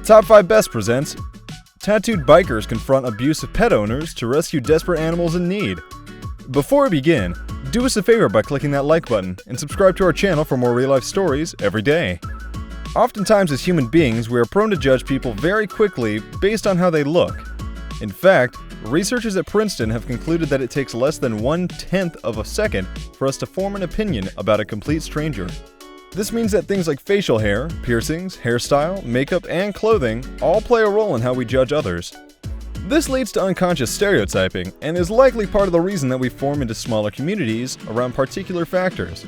Top 5 Best presents Tattooed Bikers Confront Abusive Pet Owners to Rescue Desperate Animals in Need. Before we begin, do us a favor by clicking that like button and subscribe to our channel for more real-life stories every day. Oftentimes as human beings, we are prone to judge people very quickly based on how they look. In fact, researchers at Princeton have concluded that it takes less than 1/10 of a second for us to form an opinion about a complete stranger. This means that things like facial hair, piercings, hairstyle, makeup, and clothing all play a role in how we judge others. This leads to unconscious stereotyping and is likely part of the reason that we form into smaller communities around particular factors.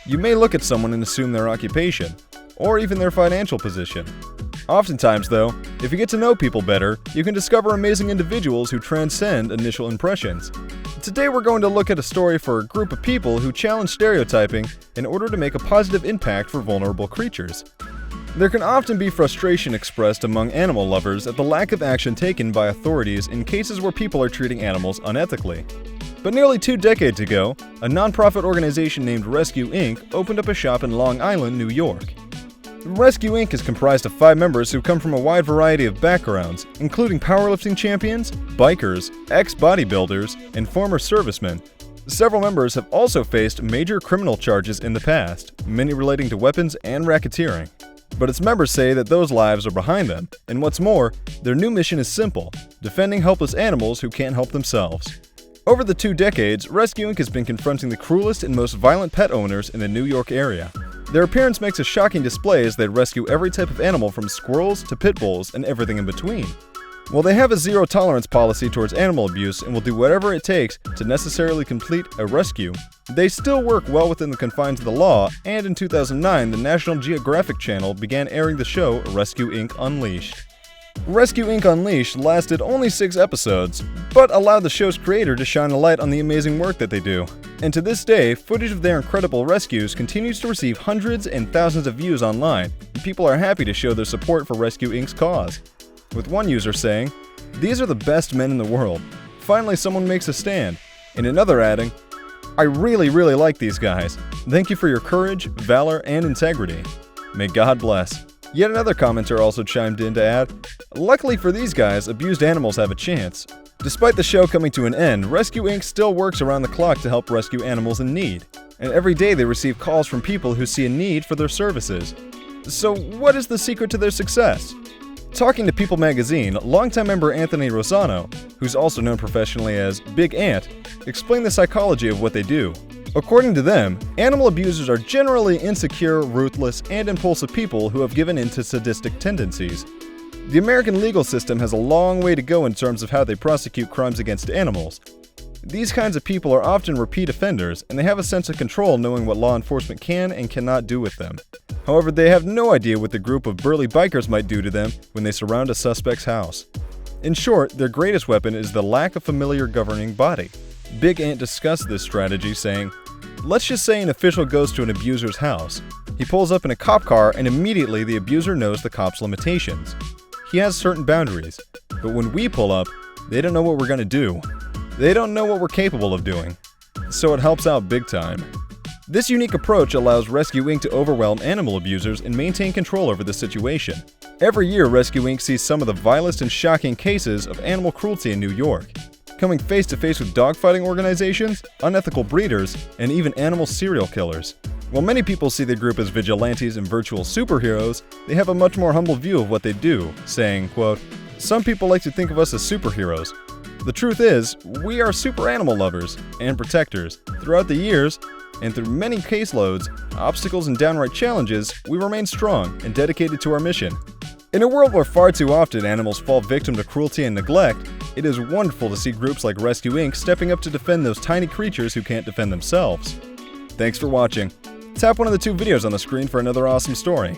You may look at someone and assume their occupation, or even their financial position. Oftentimes, though, if you get to know people better, you can discover amazing individuals who transcend initial impressions. Today we're going to look at a story for a group of people who challenge stereotyping in order to make a positive impact for vulnerable creatures. There can often be frustration expressed among animal lovers at the lack of action taken by authorities in cases where people are treating animals unethically. But nearly 2 decades ago, a nonprofit organization named Rescue Inc. opened up a shop in Long Island, New York. Rescue Inc. is comprised of 5 members who come from a wide variety of backgrounds, including powerlifting champions, bikers, ex-bodybuilders, and former servicemen. Several members have also faced major criminal charges in the past, many relating to weapons and racketeering. But its members say that those lives are behind them, and what's more, their new mission is simple: defending helpless animals who can't help themselves. Over the 2 decades, Rescue Inc. has been confronting the cruelest and most violent pet owners in the New York area. Their appearance makes a shocking display as they rescue every type of animal from squirrels to pit bulls and everything in between. While they have a zero-tolerance policy towards animal abuse and will do whatever it takes to necessarily complete a rescue, they still work well within the confines of the law, and in 2009, the National Geographic Channel began airing the show Rescue Inc. Unleashed. Rescue Inc. Unleashed lasted only 6 episodes, but allowed the show's creator to shine a light on the amazing work that they do. And to this day, footage of their incredible rescues continues to receive hundreds and thousands of views online, and people are happy to show their support for Rescue Inc.'s cause. With one user saying, "These are the best men in the world. Finally someone makes a stand," and another adding, "I really like these guys. Thank you for your courage, valor, and integrity. May God bless." Yet another commenter also chimed in to add, "Luckily for these guys, abused animals have a chance." Despite the show coming to an end, Rescue Inc. still works around the clock to help rescue animals in need. And every day they receive calls from people who see a need for their services. So what is the secret to their success? Talking to People magazine, longtime member Anthony Rosano, who's also known professionally as Big Ant, explained the psychology of what they do. According to them, animal abusers are generally insecure, ruthless, and impulsive people who have given in to sadistic tendencies. The American legal system has a long way to go in terms of how they prosecute crimes against animals. These kinds of people are often repeat offenders, and they have a sense of control knowing what law enforcement can and cannot do with them. However, they have no idea what the group of burly bikers might do to them when they surround a suspect's house. In short, their greatest weapon is the lack of familiar governing body. Big Ant discussed this strategy, saying, "Let's just say an official goes to an abuser's house. He pulls up in a cop car and immediately the abuser knows the cop's limitations. He has certain boundaries, but when we pull up, they don't know what we're going to do. They don't know what we're capable of doing. So it helps out big time." This unique approach allows Rescue Inc. to overwhelm animal abusers and maintain control over the situation. Every year, Rescue Inc. sees some of the vilest and shocking cases of animal cruelty in New York, coming face to face with dogfighting organizations, unethical breeders, and even animal serial killers. While many people see the group as vigilantes and virtual superheroes, they have a much more humble view of what they do, saying, quote, "Some people like to think of us as superheroes. The truth is, we are super animal lovers and protectors. Throughout the years, and through many caseloads, obstacles, and downright challenges, we remain strong and dedicated to our mission." In a world where far too often animals fall victim to cruelty and neglect, it is wonderful to see groups like Rescue Inc. stepping up to defend those tiny creatures who can't defend themselves. Thanks for watching. Tap one of the 2 videos on the screen for another awesome story.